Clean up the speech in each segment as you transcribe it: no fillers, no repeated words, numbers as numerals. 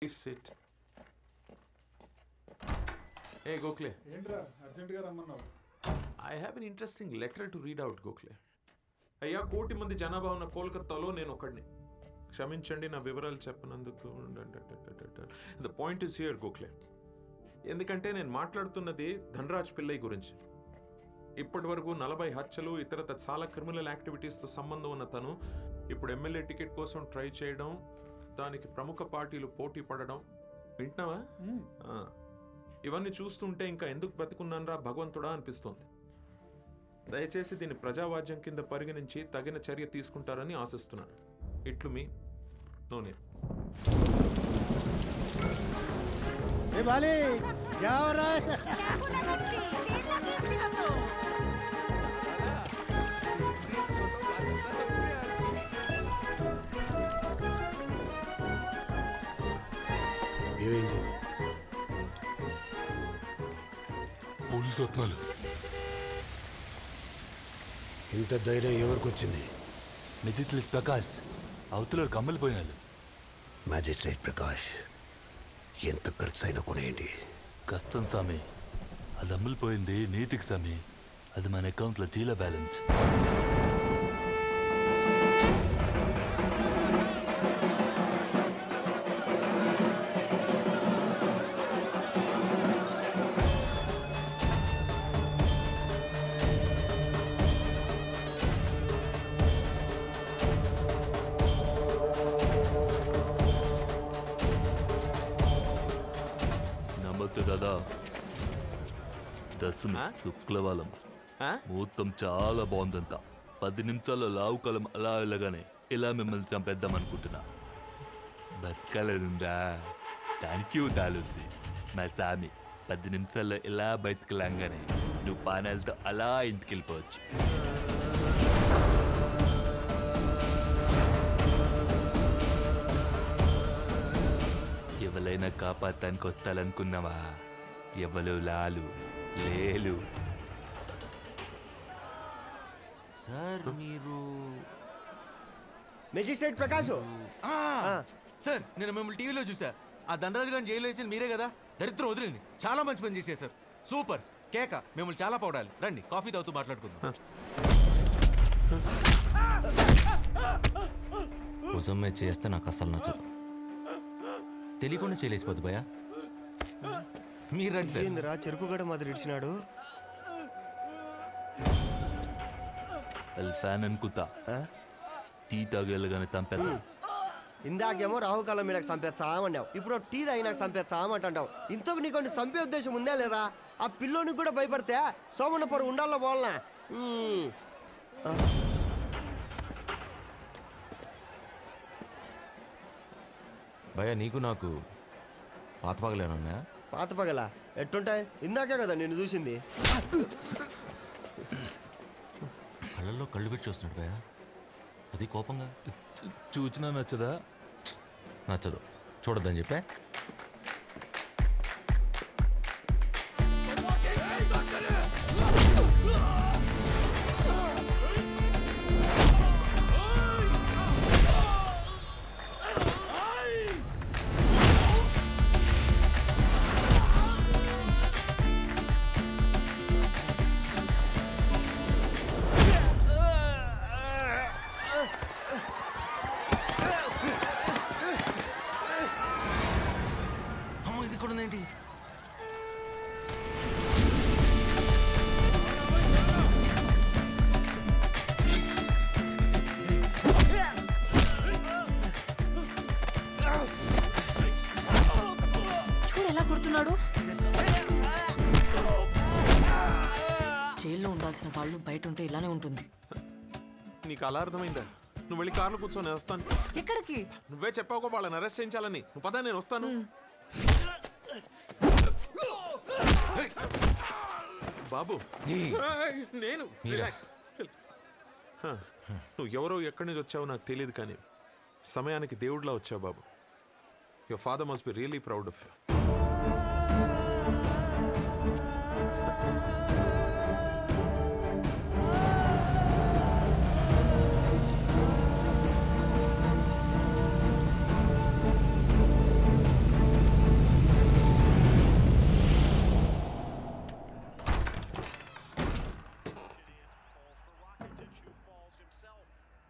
Please sit. Hey, Gokhale. ఏంట్రా అర్జెంటుగా రమ్మన్నావు? I have an interesting letter to read out, Gokhale. అయ్యా, 1,00,00,000 మంది జనాభా ఉన్న కోల్కతాలో నేను ఒకడిని. క్షమించండి నా వివరాలు చెప్పనందుకు. The point is here, Gokhale. ఎందుకంటే నేను మాట్లాడుతున్నది ధనరాజ్ పిల్లై గురించి. ఇప్పటి వరకు 40 హత్యలు ఇతరత చాలా క్రిమినల్ యాక్టివిటీస్తో సంబంధం ఉన్న తను ఇప్పుడు ఎమ్మెల్యే టికెట్ కోసం ట్రై చేయడం, దానికి ప్రముఖ పార్టీలు పోటీ పడడం వింటున్నావా? ఇవన్నీ చూస్తుంటే ఇంకా ఎందుకు బతుకున్నానరా భగవంతుడా అనిపిస్తోంది. దయచేసి దీన్ని ప్రజావాజ్యం కింద పరిగణించి తగిన చర్య తీసుకుంటారని ఆశిస్తున్నాను. ఇట్లు మీ నోనే. పోలీసు రత్నాలు. ఇంత ధైర్యం ఎవరికి వచ్చింది? మెజిస్ట్రేట్ ప్రకాష్ అవతల కమ్మలిపోయినాడు. మ్యాజిస్ట్రేట్ ప్రకాష్, ఎంత ఖర్చు అయినా కొనేయండి. కష్టం స్వామి, అది అమ్ములిపోయింది నీతికి స్వామి. అది మన అకౌంట్లో జీరో బ్యాలెన్స్. దాదా దశమి శుక్లవారం ముహూర్తం చాలా బాగుందంట. 10 నిమిషాల్లో లావుకాలం అలా వెళ్ళగానే ఇలా మిమ్మల్ని చంపేద్దాం అనుకుంటున్నా. బతకాలనుందా? దానికి దాలుంది మా సామి. 10 నిమిషాల్లో ఇలా బయటకు లాగానే నువ్వు పానాలతో అలా ఇంటికి వెళ్ళిపోవచ్చు. ఎవరైనా కాపాడటానికి వస్తాలనుకున్నావా? ఎవరు లాలు లేలు. సార్ మీరు మెజిస్ట్రేట్ ప్రకాష్ సార్, నేను మిమ్మల్ని టీవీలో చూసా. ఆ ధనరాజు గారిని జైలు వేసి మీరే కదా? దరిద్రం వదిలింది. చాలా మంచి పని చేశారు సార్. సూపర్ కేక. మిమ్మల్ని చాలా పొగడాలి. రండి కాఫీ తాగుతూ మాట్లాడుకుందాం. ముసమ్మే చేస్తే నాకు అస్సలు నచ్చదు. తెలియకుండా చేయలేసిపోద్దు భయ. మీరంటే ఏందిరా చెరుకుగడ మాదిరి ఇచ్చినాడు. ఫ్యాన్ అనుకుంటా. టీ తాగేళ్ళగానే చంపేద్దా. ఇందాకేమో రాహుకాలం మీద చంపేస్తామన్నావు, ఇప్పుడు టీ తాగి నాకు చంపేస్తామంటావు. ఇంతకు నీకు చంపే ఉద్దేశం ఉందా లేదా? ఆ పిల్లోనికి కూడా భయపడితే సోమన్న పొర ఉండాలో పోవాలనా? భయ నీకు నాకు పాత పగలేనున్నాయా? పాత పగల ఎట్టుంటాయి? ఇందాకే కదా నేను చూసింది. కళ్ళల్లో కళ్ళు పెట్టి చూస్తున్నాడు భయ. అది కోపంగా. చూచినా నచ్చదా? నచ్చదు, చూడొద్దని చెప్పా. జైల్లో ఉండాల్సిన వాళ్ళు బయట ఉంటే ఇలానే ఉంటుంది. నీకు అలా అర్థమైందా? నువ్వు వెళ్ళి కార్లో కూర్చొని వస్తాను. ఎక్కడికి? నువ్వే చెప్పావు వాళ్ళని అరెస్ట్ చేయించాలని. నువ్వు పదా, నేను వస్తాను. బాబు నేను నువ్వు ఎవరో ఎక్కడి నుంచి వచ్చావో నాకు తెలియదు, కానీ సమయానికి దేవుడిలా వచ్చావు బాబు. Your father must be really proud of you.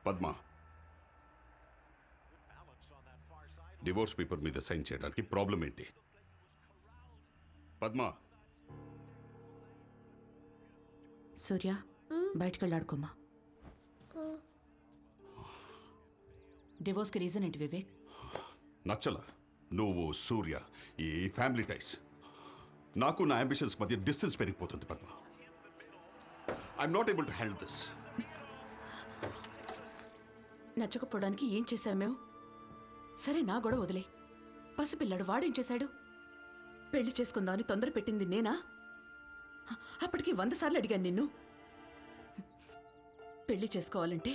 Padma, divorce paper మీద సైన్ చేయడానికి ప్రాబ్లం ఏంటి? పద్మ, సూర్య బయటకు వెళ్ళాడుకోమా. డివోర్స్కి రీజన్ ఏంటి వివేక్? నచ్చలా నువ్వు సూర్య ఈ ఫ్యామిలీ టైస్. నాకు నా అంబిషన్స్ మధ్య డిస్టెన్స్ పెరిగిపోతుంది Padma. I'm not able to handle this. నచ్చకపోవడానికి ఏం చేశావు మేము? సరే నా గొడవ వదిలే. పసిపిల్లాడు వాడేం చేశాడు? పెళ్లి చేసుకుందామని తొందర పెట్టింది నేనా? అప్పటికి 100 సార్లు అడిగాను నిన్ను. పెళ్లి చేసుకోవాలంటే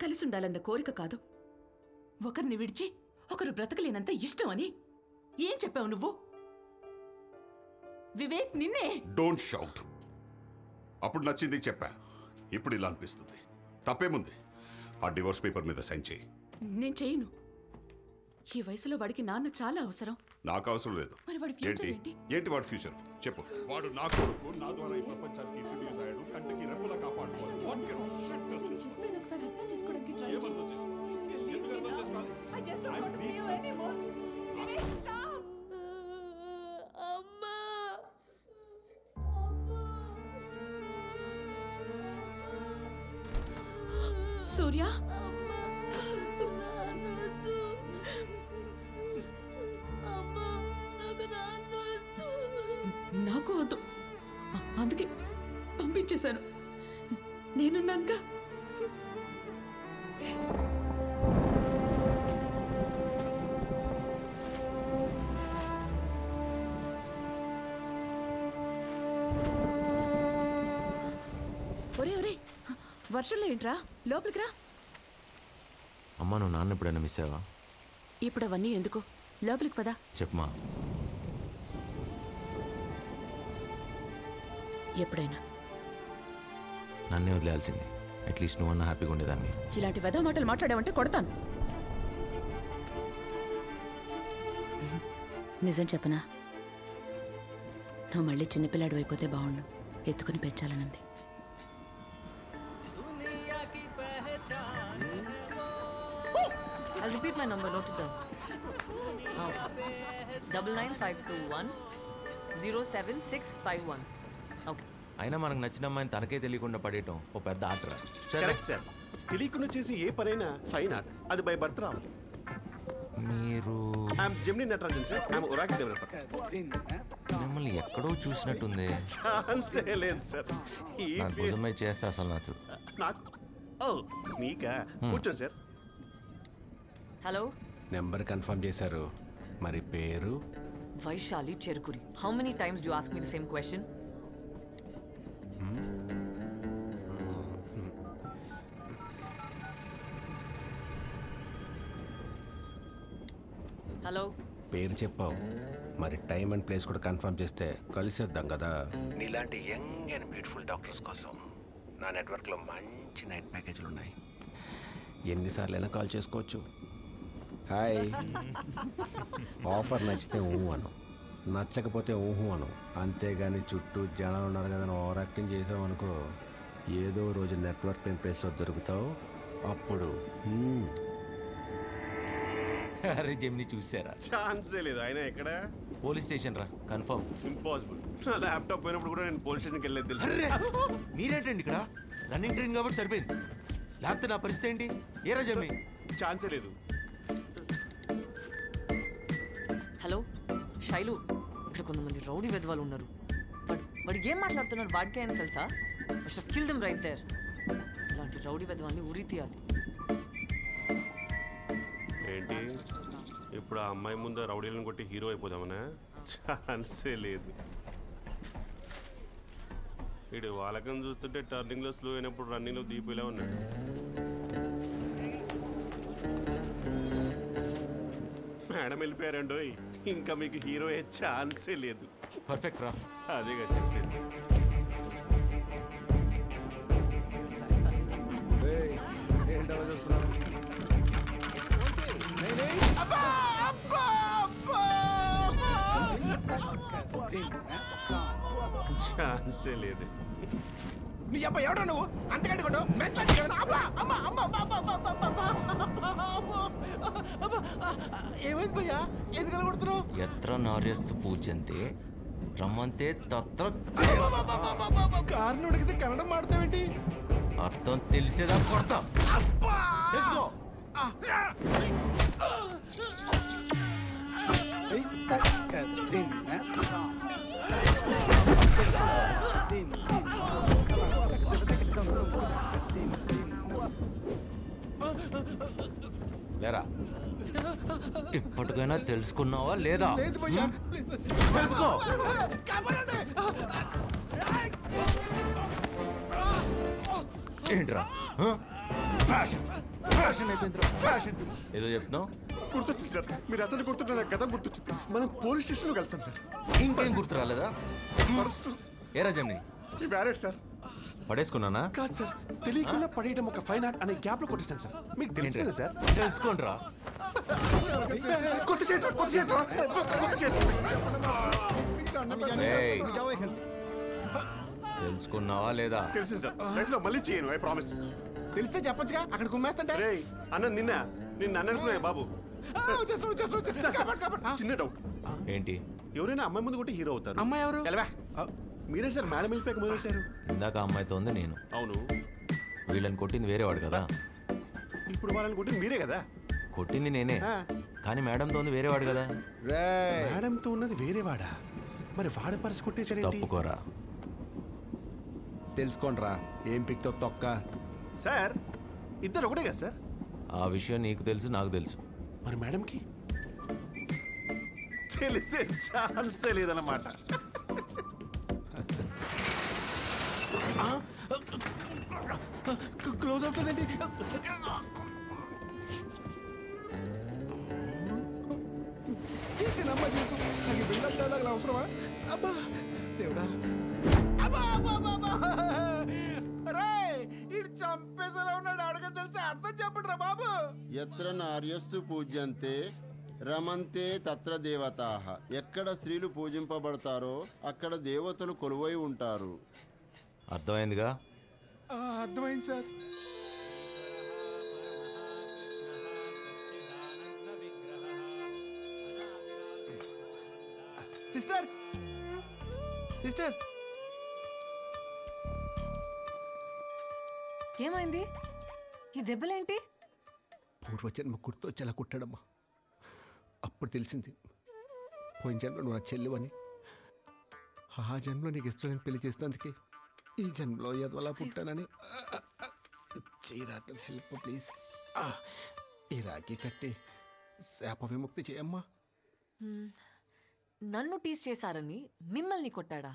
కలిసి ఉండాలన్న కోరిక కాదు, ఒకరిని విడిచి ఒకరు బ్రతకలేనంత ఇష్టం అని. ఏం చెప్పావు నువ్వు? వివేక్ నిన్నే. Don't shout. అప్పుడు నచ్చింది చెప్పా, ఇప్పుడు ఇలా అనిపిస్తుంది. తప్పేముంది? ఆ డివోర్స్ పేపర్ మీద సైన్ చేయి. నేను చేయను. ఈ వయసులో వాడికి నాన్న చాలా అవసరం. నాకు అవసరం లేదు. మరి వాడి ఫ్యూచర్ ఏంటి ఏంటి? ఏంటి వాడి ఫ్యూచర్ చెప్పు. వాడు నా కొడుకు, నా ద్వారా ఈ ప్రపంచానికి ఇంట్రడ్యూస్ అయ్యాడు. కంటికి రెప్పలా కాపాడుకోవాలి. What kind of shit does this? చెప్పేది ఒకసారి అర్థం చేసుకోవడానికి ట్రై ఏం అర్థం చేసుకోవాలి? ఎందుకు అర్థం చేసుకోవాలి? I just don't want to see you anymore. Vivek, stop! అమ్మా! సూర్య, నాకు వద్దు, అందుకే పంపించేశాను. నేనున్నాక ఒరే ఒరే, వర్షంలో ఏంట్రా? లోపలికి రా. అమ్మా, నువ్వు నాన్న ఎప్పుడైనా మిస్ అయ్యావా? ఇప్పుడు అవన్నీ ఎందుకు? లోపలికి పదా. చెప్పమా. ఎప్పుడైనా నన్నే వదిలేయాల్సింది. అట్లీస్ట్ నువ్వన్నా హ్యాపీగా ఉండేదాన్ని. ఇలాంటి వెధవ మాటలు మాట్లాడావంటే కొడతాను. నిజం చెప్పనా? నువ్వు మళ్ళీ చిన్నపిల్లాడు అయిపోతే బాగుండు. ఎత్తుకుని పెంచాలనుంది. I'll repeat my number, note it down. Okay. 99521 07651. Okay. అయినా మనకు నచ్చిన అమ్మాయిని తనకే తెలియకుండా పడేయటం ఓ పెద్ద ఆటరా. Correct sir. తెలియకుండా చేసి ఏ పనైనా ఫైన్ ఆర్ట్. అది బై బర్త్ రావాలి. మీరు I'm Gemini Natarajan sir. I'm ఒరాక్ developer. మిమ్మల్ని ఎక్కడో చూసినట్టుంది. ఛాన్సే లేదు సార్. ఈ నాకు భుజమై చేస్తే అసలు నచ్చదు. నాకు ఓ మీకా? కూర్చోండి సార్. Hello? నెంబర్ కన్ఫర్మ్ చేశారు, మరి పేరు? Vaishali Cherukuri. How many times do you ask me the same question? Hello? పేరు చెప్పావు, మరి టైం అండ్ ప్లేస్ కూడా కన్ఫర్మ్ చేస్తే కలిసేద్దాం కదా. నీలాంటి యంగ్ అండ్ బ్యూటిఫుల్ డాక్టర్స్ కోసం నా నెట్వర్క్లో మంచి నైట్ ప్యాకేజీలు ఉన్నాయి. ఎన్నిసార్లు అయినా కాల్ చేసుకోవచ్చు. హాయ్. ఆఫర్ నచ్చితే ఊహు అను, నచ్చకపోతే ఊహు అను. అంతేగాని చుట్టూ జనాలు ఉన్నారు కదా ఓవర్ యాక్టింగ్ చేసావు అనుకో, ఏదో రోజు నెట్వర్క్ లేని ప్లేస్లో దొరుకుతావు. అప్పుడు అరే జెమిని చూసారా? ఛాన్సే లేదు. ఆయన ఎక్కడ? పోలీస్ స్టేషన్ రా. కన్ఫర్మ్. ఇంపాసిబుల్. నా ల్యాప్టాప్ పోయినప్పుడు కూడా నేను పోలీస్ స్టేషన్కి వెళ్ళేది తెలుసు. మీరేంటండి ఇక్కడ? రన్నింగ్ ట్రైన్ కాబట్టి సరిపోయింది. లేకపోతే నా పరిస్థితి ఏంటి? ఏరా జమ్మి? ఛాన్సే లేదు. హలో శైలు, ఇక్కడ కొంతమంది రౌడీ వెధవాలు ఉన్నారు. వాడు ఏం మాట్లాడుతున్నాడు వాడికే అని తెలుసా? Killed him right there. ఇలాంటి రౌడీ వెధవాన్ని ఉరి తీయాలి. ఏంటి ఇప్పుడు ఆ అమ్మాయి ముందు రౌడీలను కొట్టి హీరో అయిపోదామనా? ఛాన్సే లేదు. వీడు వాళ్ళకం చూస్తుంటే టర్నింగ్లో స్లో అయినప్పుడు రన్నింగ్లో దీపిలా ఉన్నాడు. మేడం వెళ్ళిపోయారండోయ్. ఇంకా మీకు హీరో అయ్యే ఛాన్సే లేదు. పర్ఫెక్ట్ రా. అదేగా చెప్పేది. ఛాన్సే లేదు. నీ అబ్బా ఎవడో నువ్వు అంతకంటే కొట్టు ఏమైంది భయ్యా ఎందుకలా కొడుతున్నావు? ఎత్ర నార్యస్తు పూజ్యంతే రమ్మంతే తత్ర కారుని ఉడికితే కన్నడం మాడతావేంటి? అర్థం తెలిసేదా కొడతా. తెలుసుకో. లేరా ఇప్పటికైనా తెలుసుకున్నావా లేదా? లేదు భయ్యా తెలుసుకో. ఏంట్రా ఫ్యాషన్ అయిపోయిందిరా ఫ్యాషన్. ఏదో చెప్తున్నావు? గుర్తొచ్చింది సార్, మీరు అతను గుర్తుంటే నాకు గతం గుర్తొచ్చింది. మనం పోలీస్ స్టేషన్లో కలిసాం సార్. ఇంకేం గుర్తు రాలేదా? ఏ రాజమ్ని ఈ వ్యాలెట్ సార్. పడేసుకున్నానా? కాదు సార్, తెలియకుండా పడేయడం ఒక ఫైన్ ఆర్ట్ అనే గ్యాప్ లో కొట్టిస్తాను సార్. మీకు తెలుసు కదా సార్. తెలుసుకోండిరా. కొట్టు చేయండి సార్, కొట్టు చేయండి సార్, కొట్టు చేయండి. ఏయ్, తెలుసుకున్నావా లేదా? తెలిసింది సార్, లైఫ్ లో మళ్ళీ చేయను, ఐ ప్రామిస్. తెలిస్తే చెప్పొచ్చుగా, అక్కడ గుమ్మేస్తంటే. రేయ్ అన్న నిన్న అనుకున్నా బాబు. చిన్న డౌట్. ఏంటి? ఎవరైనా అమ్మాయి ముందు కొట్టి హీరో అవుతారు. అమ్మాయి ఎవరు? మీరే సార్ మేడం వెళ్ళిపోయాక మొదలెట్టారు. ఇందాక అమ్మాయితో ఉంది నేను. అవును, వీళ్ళని కొట్టింది వేరేవాడు కదా. ఇప్పుడు వాళ్ళని కొట్టి మీరే కదా. కొట్టింది నేనే, కానీ మేడంతో ఉంది వేరేవాడు కదా. మేడంతో ఉన్నది వేరేవాడా? మరి వాడ పరిస్థితి కొట్టేసాడు. తప్పుకోరా. తెలుసుకోండిరా ఏం పిక్తో తొక్క. సార్ ఇద్దరు ఒకటే కదా సార్. ఆ విషయం నీకు తెలుసు, నాకు తెలుసు. మరి మేడంకి తెలిసే ఛాన్సే లేదన్నమాట. క్లోజ్ అవుతుందండి. అవసరమా? అబ్బా దేవుడా, ఇటు చంపేసేలా ఉన్నాడు. అడగ తెలిస్తే అర్థం చెప్పండి రా బాబు. ఎత్ర నార్యస్తు పూజ్యంతే రమంతే తత్ర దేవతాః. ఎక్కడ స్త్రీలు పూజింపబడతారో అక్కడ దేవతలు కొలువై ఉంటారు. అర్థమైందిగా? అర్థమైంది సార్. సిస్టర్ సిస్టర్ ఏమైంది? ఈ దెబ్బలేంటి? పూర్వజన్మ గుర్తొచ్చేలా కుట్టాడమ్మా. అప్పుడు తెలిసింది పోయిన జన్మలో నువ్వు నా చెల్లివని. ఆ జన్మలో నీకు ఇష్టం పెళ్లి చేసినందుకే ఈ జన్మలో ఎదవలా పుట్టానని. చేయరాట్లేదు, హెల్ప్ ప్లీజ్. ఈ రాఖీ కట్టి శాప విముక్తి చేయమ్మా. నన్ను టీస్ చేశారని మిమ్మల్ని కొట్టాడా?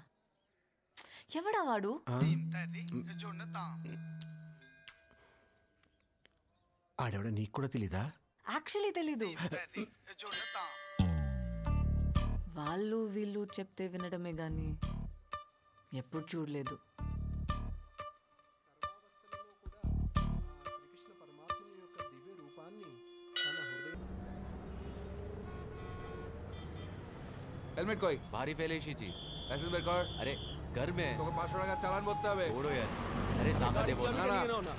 ఎవడా వాడు? ఆడెవడ నీకు కూడా తెలీదా? యాక్చువల్లీ తెలీదు. వాళ్ళు వీళ్ళు చెప్తే వినడమే గాని ఎప్పుడు చూడలేదు. हेलमेट कोई भारी फैलेशी जी। लाइसेंस मेरे को। अरे घर में तो 500 का चालान बोलता है। छोड़ो यार। अरे ताका दे बोल ना।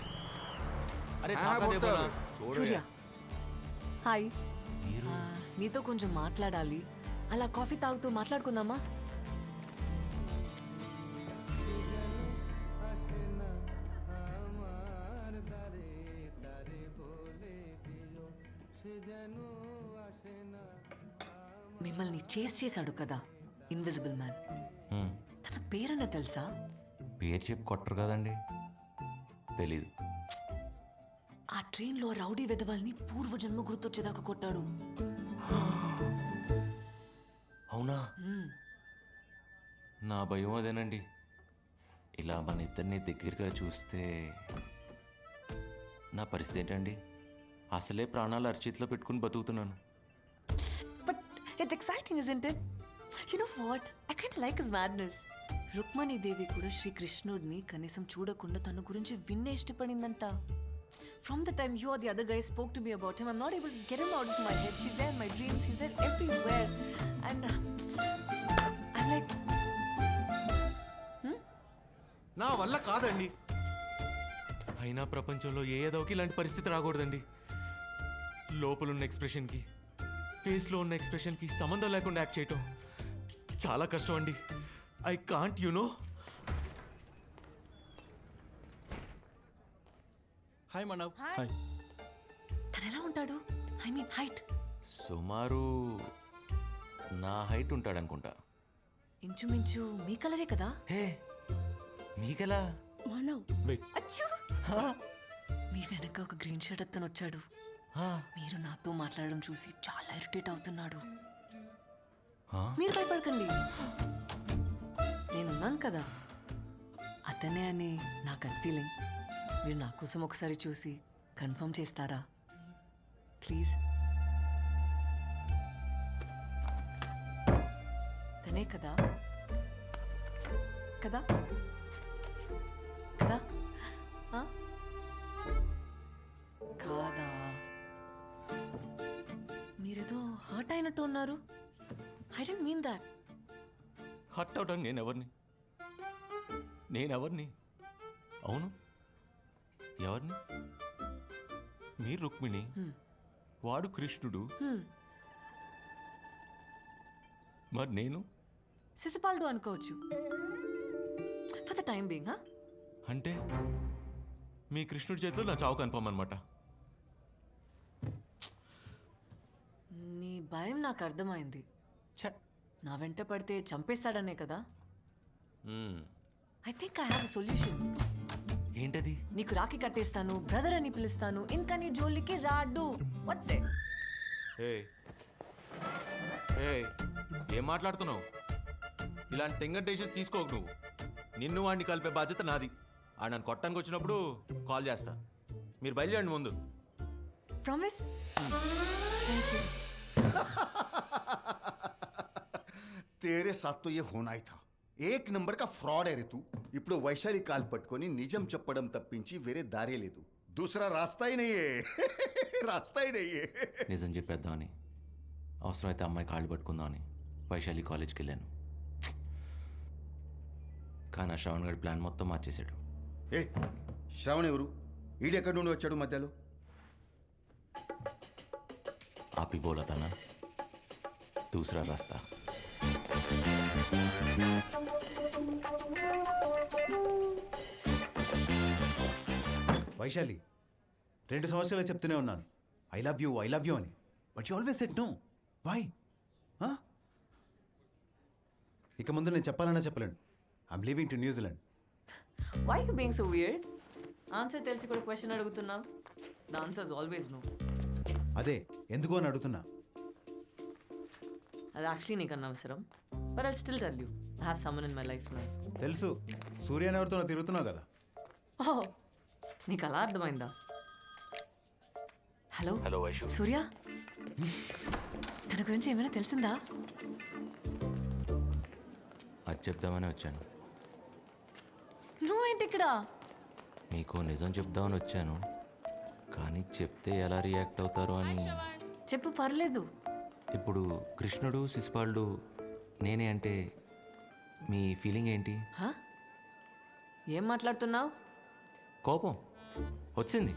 अरे ताका दे बोल। छोड़ो సూర్య, यार। హాయ్. నీతో కొంచెం మాట్లాడాలి. అలా కాఫీ తాగుతూ మాట్లాడుకుందామా? మిమ్మల్ని చేశాడు కదా ఇన్విజిబుల్ మ్యాన్. తన పేరన్న తెలుసా? పేరు చెప్పి కొట్టరు కదండి, తెలీదు. ఆ ట్రైన్లో రౌడీ వెధవాల్ని పూర్వజన్మ గుర్తొచ్చేదాకా కొట్టాడు. అవునా? నా భయం అదేనండి. ఇలా మన ఇద్దరిని దగ్గరగా చూస్తే నా పరిస్థితి ఏంటండి? అసలే ప్రాణాలు అరచేతిలో పెట్టుకుని బతుకుతున్నాను. But it's exciting, isn't it? You know what? I kind of like his madness. Rukmini దేవి కూడా శ్రీకృష్ణుడిని కనీసం చూడకుండా తన గురించి విన్నే ఇష్టపడిందంట. From the time you or the other guy spoke to me about him, I'm not able to get him out of my head. He's there in my dreams. He's there everywhere. And I'm like... Now, వల్ల కాదండి. అయినా ప్రపంచంలో ఏ ఏదోకి ఇలాంటి పరిస్థితి రాకూడదండి. లోపలున్న ఎక్స్ప్రెషన్కి ఫేస్లో ఉన్న ఎక్స్ప్రెషన్కి సంబంధం లేకుండా యాక్ట్ చేయటం చాలా కష్టం అండి. I can't know. Hi Manav. Hi. తను ఎలా ఉంటాడు? I mean height. సుమారు నా హైట్ ఉంటాడనుకుంటా. ఇంచుమించు మీ కలరే కదా? హే, మీకెలా? మానవ్. అచ్చూ! మీ వెనక ఒక గ్రీన్ షర్ట్ అతను వచ్చాడు. మీరు నాతో మాట్లాడడం చూసి చాలా ఇరిటేట్ అవుతున్నాడు. మీరు భయపడకండి, నేనున్నాను కదా. అతనే అని నా గట్ ఫీలింగ్. మీరు నా కోసం ఒకసారి చూసి కన్ఫర్మ్ చేస్తారా ప్లీజ్? తనే కదా కదా కదా? కాదా? మీరేదో హర్ట్ అయినట్టు ఉన్నారు. I don't mean that. Hurt అవడానికి నేనెవరిని? అవును, ఎవరిని? మీరు రుక్మిణి, వాడు కృష్ణుడు, మరి నేను శిశుపాలుడు అనుకోవచ్చు ఫర్ ద టైం బీయింగ్. అంటే మీ కృష్ణుడి చేతిలో నా చావు కన్ఫర్మ్ అనమాట. నీ భయం నాకు అర్థమైంది. నా వెంట పడితే చంపేస్తాడనే కదా? I think I have a solution. ఏంటది? నీకు రాఖీ కట్టేస్తాను, బ్రదర్ అని పిలుస్తాను, ఇంకా నీ జోలికి రాడు. What's it? ఏం మాట్లాడుతున్నావు? ఇలాంటి టెంగటేషన్ తీసుకోకు నువ్వు. నిన్ను వాడిని కలిపే బాధ్యత నాది. ఆ నన్ను కొట్టడానికి వచ్చినప్పుడు కాల్ చేస్తా. మీరు బయలుదేరండి ముందు. ప్రామిస్? तेरे साथ तो ये होना ही था. एक नंबर का फ्रॉड है रे तू. ఇప్పుడు వైశాలి కాల్ పట్టుకొని నిజం చెప్పడం తప్పించి వేరే దారే లేదు. दूसरा रास्ता ही नहीं है. रास्ता ही नहीं है. నిజం చెప్పేద్దామని, అవసరమైతే అమ్మాయి కాళ్ళు పట్టుకుందామని వైశాలి కాలేజ్కి వెళ్ళాను. కానీ ఆ శ్రవణ్ గడి ప్లాన్ మొత్తం మార్చేశాడు. ఏ శ్రవణ్ ఎవరు? ఈడెక్కడి నుండి వచ్చాడు మధ్యలో? आप ही बोला था ना, दूसरा रास्ता. వైశాలి, 2 సంవత్సరాలు చెప్తూనే ఉన్నాను ఐ లవ్ యూ అని. But you always said no. Why? ఇక ముందు నేను చెప్పాలన్నా చెప్పలేను. I'm leaving to New Zealand. Why you being so weird? Answer తెలిసి కూడా క్వశ్చన్ అడుగుతున్నావు. The answer is always no. అదే ఎందుకు అని అడుగుతున్నా. అది యాక్చువల్లీ నీకు అనవసరం. But I still tell you, I have someone in my life now. తెలుసు, సూర్యని ఎవరితో తిరుగుతున్నావు కదా. ఓహ్, నీకు అలా అర్థమైందా? Hello hello Vaishu. సూర్య, తన గురించి ఏమైనా తెలిసిందా? అది చెప్దామని వచ్చాను. నువ్వేంటి ఇక్కడ? మీకు నిజం చెప్దామని వచ్చాను, కానీ చెప్తే ఎలా రియాక్ట్ అవుతారో అని. చెప్పు, పర్లేదు. ఇప్పుడు కృష్ణుడు శిశుపాలుడు నేనే అంటే మీ ఫీలింగ్ ఏంటి? ఏం మాట్లాడుతున్నావు? కోపం వచ్చింది,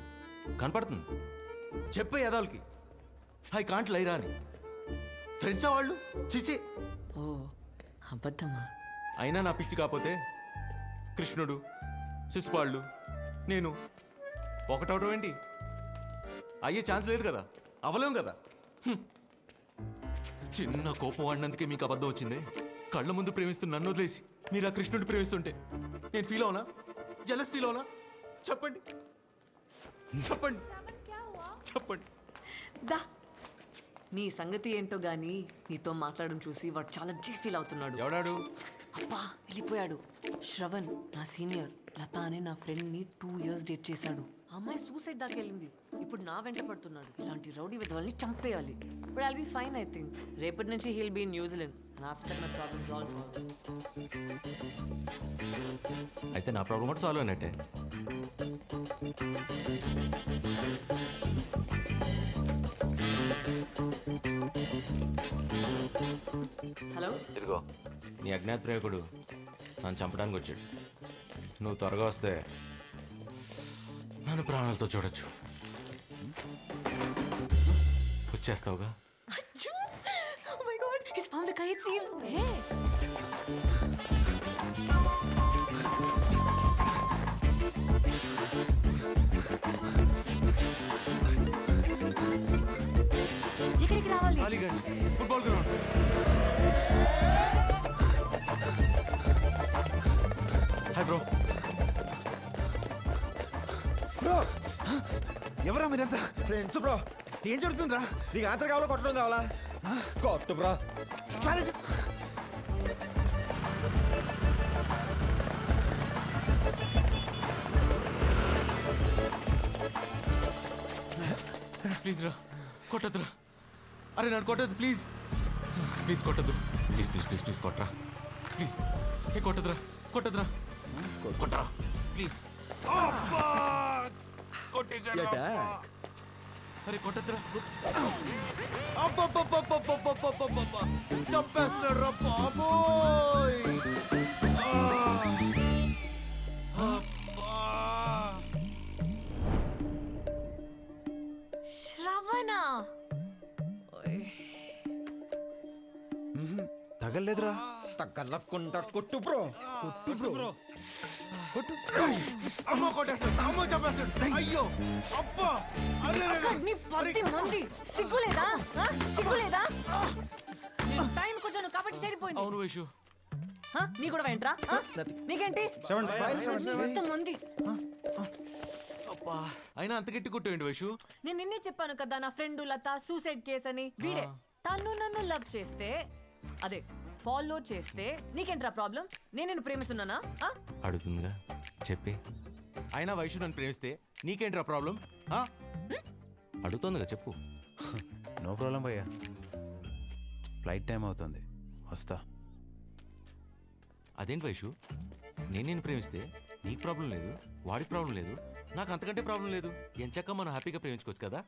కనపడుతుంది. చెప్పే యదాలకి ఐ కాంట్ లైరా అని. ఫ్రెండ్సా వాళ్ళు? చిచి. ఓ అబద్ధమా? అయినా నా పిచ్చి కాకపోతే కృష్ణుడు శిశుపాలుడు నేను ఒకటవటం ఏంటి? అయ్యే ఛాన్స్ లేదు కదా, అవ్వలేం కదా. చిన్న కోపం వాడినందుకే మీకు అబద్ధం వచ్చింది. కళ్ళ ముందు ప్రేమిస్తున్న నన్ను వదిలేసి మీరు ఆ కృష్ణుడు ప్రేమిస్తుంటే నేను ఫీల్ అవునా? జలస్ ఫీల్ అవునా? చెప్పండి చెప్పండి చెప్పండి. దా, నీ సంగతి ఏంటో గానీ నీతో మాట్లాడడం చూసి వాడు చాలా ఫీల్ అవుతున్నాడు. ఎవడాడు? అబ్బా, వెళ్ళిపోయాడు. శ్రవణ్, నా సీనియర్. లత అనే నా ఫ్రెండ్ని 2 years డేట్ చేశాడు. ఆ అమ్మాయి సూసైడ్ దాకా వెళ్ళింది. ఇప్పుడు నా వెంట పడుతున్నాడు. ఇలాంటి రౌడీ విధవల్ని చంపేయాలి. But I'll be fine I think. రేపటి నుంచి he'll be in New Zealand and after my problems also. అయితే నా ప్రాబ్లం కూడా సాల్వ్ అయినట్టే. హలో, ఇదిగో నీ అజ్ఞాత ప్రేమికుడు నన్ను చంపడానికి వచ్చాడు. నువ్వు త్వరగా వస్తే నన్ను ప్రాణాలతో చూడొచ్చు. వచ్చేస్తావుగా? Oh my god, he's found the kite thieves. Hey. ఎక్కడికి రావాలి? Aliganj football ground. Hi bro. Bro ఎవరా మీరంతా? Friends bro. ఏం జరుగుతుందిరా? నీకు ఆన్సర్ కావాలా కొట్టడం కావాలా? కొట్టు బ్రో. ప్లీజ్ రా, కొట్టద్దురా. అరే నన్ను కొట్టద్దు ప్లీజ్. ప్లీజ్ కొట్టద్దు. ప్లీజ్ ప్లీజ్ ప్లీజ్ ప్లీజ్ కొట్టరా ప్లీజ్. ఏ కొట్టద్దురా, కొట్టద్దురా, కొట్టరా ప్లీజ్. కొట్టేశాడు. అరే కొట్టద్దురా. చంపేస్తాడు రా బాబోయ్. శ్రవణ తగలేదురా. తగ్గలకుండా కొట్టు బ్రో. కొట్టు బ్రో. కొట్టు. అమ్మ కొట్టేస్తాడు. అమ్మ చంపేస్తాడు. అయ్యో అబ్బా. నీ పత్తి మంది సిగ్గులేదా? సిగ్గులేదా? టైంకి వచ్చాను కాబట్టి సరిపోయింది. అవును వైషు. నీ కూడా వెంట్రా? నీకేంటి మంది? అబ్బా అయినా అంత గట్టి కొట్టేయండి వైషు. నేను నిన్నే చెప్పాను కదా నా ఫ్రెండ్ లత సూసైడ్ కేస్ అని. వీడే తను నన్ను లవ్ చేస్తే, అదే ఫాలో చేస్తే నీకేంట్రా ప్రాబ్లం? నేను నిన్ను ప్రేమిస్తున్నానా? అడుగుతుందిగా చెప్పి. అయినా వైషు నన్ను ప్రేమిస్తే నీకేంట్రా ప్రాబ్లం? అడుగుతుందిగా చెప్పు. నో ప్రాబ్లం భయ్యా. ఫ్లైట్ టైం అవుతుంది, వస్తా. అదేంటి వైషు, నేను నిన్ను ప్రేమిస్తే నీకు ప్రాబ్లం లేదు, వాడికి ప్రాబ్లం లేదు, నాకు అంతకంటే ప్రాబ్లం లేదు. ఎంచక్క మనం హ్యాపీగా ప్రేమించుకోవచ్చు కదా.